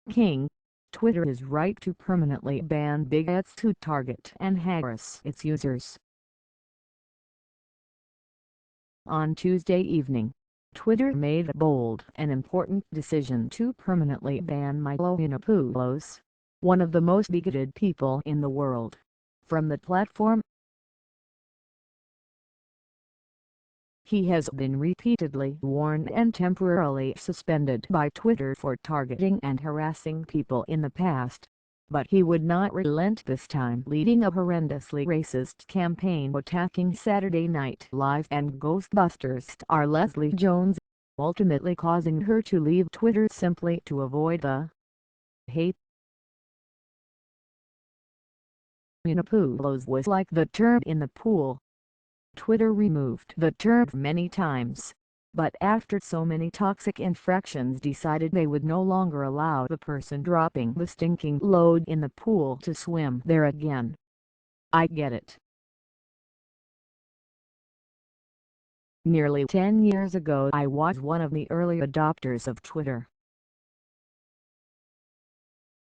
King, Twitter is right to permanently ban bigots who target and harass its users. On Tuesday evening, Twitter made a bold and important decision to permanently ban Milo Yiannopoulos, one of the most bigoted people in the world, from the platform. He has been repeatedly warned and temporarily suspended by Twitter for targeting and harassing people in the past, but he would not relent this time, leading a horrendously racist campaign attacking Saturday Night Live and Ghostbusters star Leslie Jones, ultimately causing her to leave Twitter simply to avoid the hate. Yiannopoulos was like the turd in the pool. Twitter removed the turd many times, but after so many toxic infractions decided they would no longer allow the person dropping the stinking load in the pool to swim there again. I get it. Nearly 10 years ago I was one of the early adopters of Twitter.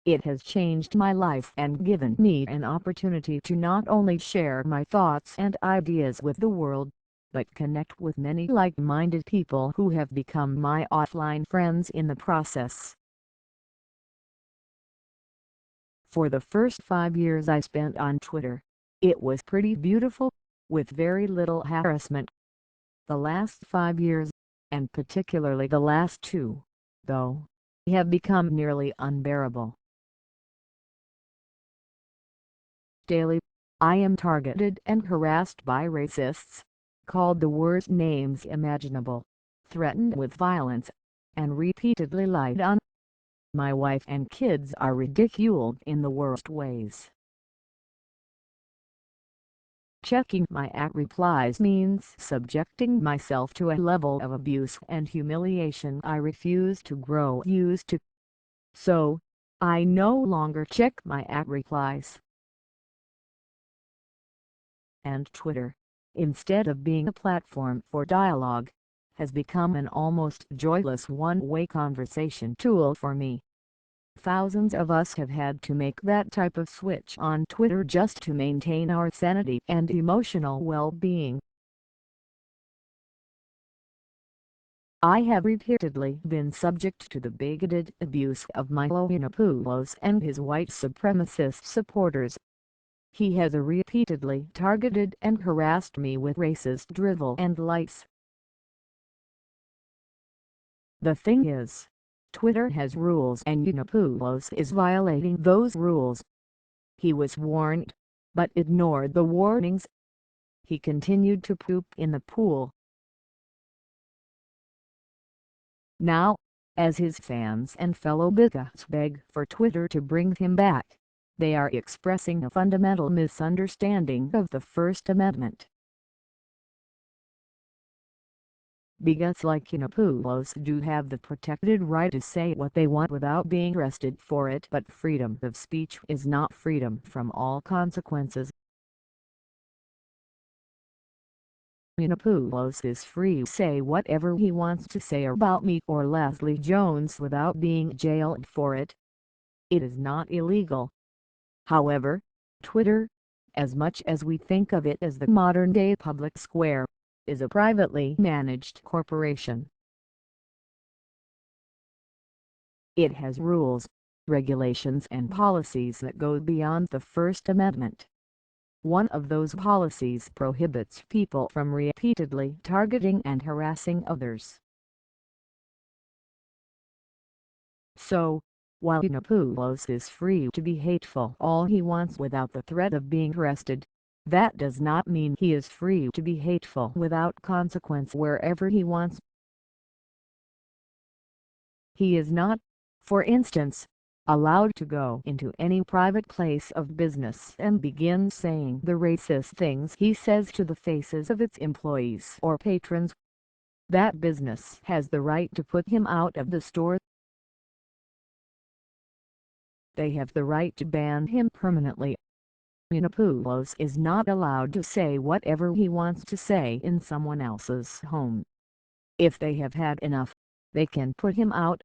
It has changed my life and given me an opportunity to not only share my thoughts and ideas with the world, but connect with many like-minded people who have become my offline friends in the process. For the first 5 years I spent on Twitter, it was pretty beautiful, with very little harassment. The last 5 years, and particularly the last 2, though, have become nearly unbearable. Daily, I am targeted and harassed by racists, called the worst names imaginable, threatened with violence, and repeatedly lied on. My wife and kids are ridiculed in the worst ways. Checking my replies means subjecting myself to a level of abuse and humiliation I refuse to grow used to. So, I no longer check my replies. And Twitter, instead of being a platform for dialogue, has become an almost joyless one-way conversation tool for me. Thousands of us have had to make that type of switch on Twitter just to maintain our sanity and emotional well-being. I have repeatedly been subject to the bigoted abuse of Milo Yiannopoulos and his white supremacist supporters. He has repeatedly targeted and harassed me with racist drivel and lies. The thing is, Twitter has rules and Yiannopoulos is violating those rules. He was warned, but ignored the warnings. He continued to poop in the pool. Now, as his fans and fellow bigots beg for Twitter to bring him back, they are expressing a fundamental misunderstanding of the First Amendment. Bigots like Yiannopoulos do have the protected right to say what they want without being arrested for it, but freedom of speech is not freedom from all consequences. Yiannopoulos is free to say whatever he wants to say about me or Leslie Jones without being jailed for it. It is not illegal. However, Twitter, as much as we think of it as the modern-day public square, is a privately managed corporation. It has rules, regulations and policies that go beyond the First Amendment. One of those policies prohibits people from repeatedly targeting and harassing others. So, while Yiannopoulos is free to be hateful all he wants without the threat of being arrested, that does not mean he is free to be hateful without consequence wherever he wants. He is not, for instance, allowed to go into any private place of business and begin saying the racist things he says to the faces of its employees or patrons. That business has the right to put him out of the store. They have the right to ban him permanently. Yiannopoulos is not allowed to say whatever he wants to say in someone else's home. If they have had enough, they can put him out.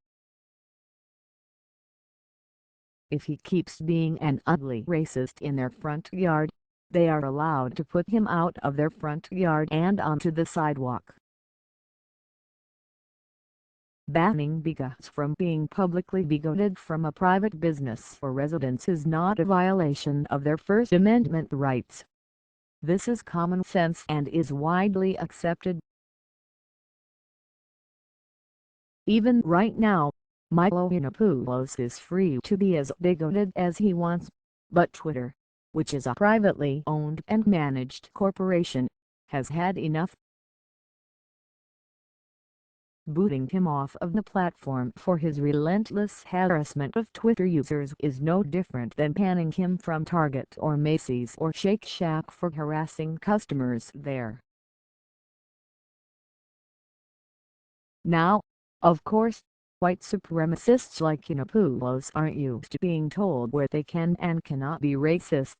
If he keeps being an ugly racist in their front yard, they are allowed to put him out of their front yard and onto the sidewalk. Banning bigots from being publicly bigoted from a private business or residence is not a violation of their First Amendment rights. This is common sense and is widely accepted. Even right now, Milo Yiannopoulos is free to be as bigoted as he wants, but Twitter, which is a privately owned and managed corporation, has had enough. Booting him off of the platform for his relentless harassment of Twitter users is no different than banning him from Target or Macy's or Shake Shack for harassing customers there. Now, of course, white supremacists like Yiannopoulos aren't used to being told where they can and cannot be racist.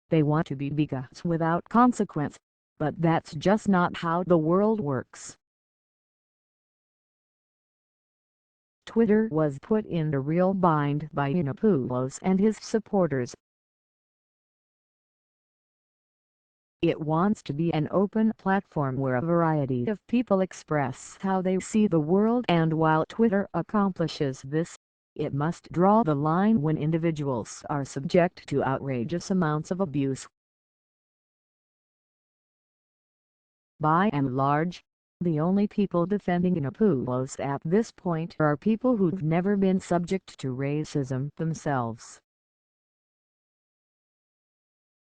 They want to be bigots without consequence, but that's just not how the world works. Twitter was put in a real bind by Yiannopoulos and his supporters. It wants to be an open platform where a variety of people express how they see the world, and while Twitter accomplishes this, it must draw the line when individuals are subject to outrageous amounts of abuse. By and large, the only people defending Yiannopoulos at this point are people who've never been subject to racism themselves.